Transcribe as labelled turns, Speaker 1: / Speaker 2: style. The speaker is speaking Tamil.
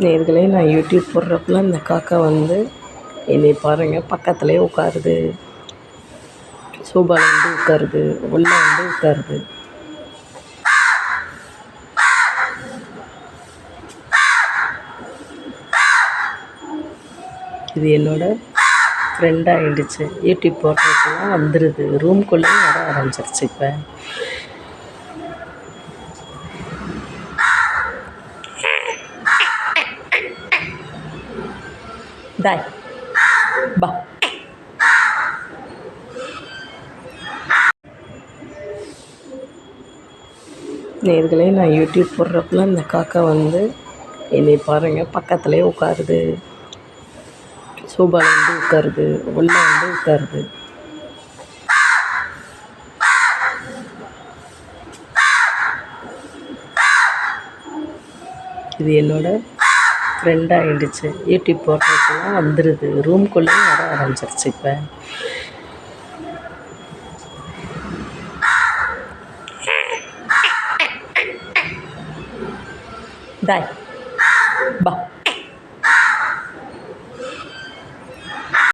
Speaker 1: நேர்களே, நான் யூடியூப் போடுறப்பலாம் இந்த காக்கா வந்து என்னை பாருங்கள் பக்கத்துலேயே உட்காருது, சோபாவில் வந்து உட்காருது, உள்ளே வந்து உட்காருது. இது என்னோட ஃப்ரெண்ட் ஆகிடுச்சு. யூடியூப் போடுறதுக்கெல்லாம் வந்துடுது, ரூம்குள்ளேயும் வர ஆரம்பிச்சிருச்சு. இப்போ தாய் பா. நேர்களே, நான் யூடியூப் போடுறப்பலாம் இந்த காக்கா வந்து என்னை பாருங்கள் பக்கத்துலேயே உட்காருது, சோபாவில் வந்து உட்காருது, உள்ளே வந்து உட்காருது. இது என்னோட ஃப்ரெண்ட் ஆகிடுச்சு. யூடியூப் போடுறதுக்கெல்லாம் வந்துடுது, ரூம்குள்ளேயும் வர ஆரம்பிச்சிருச்சு. இப்போ தாய் பா.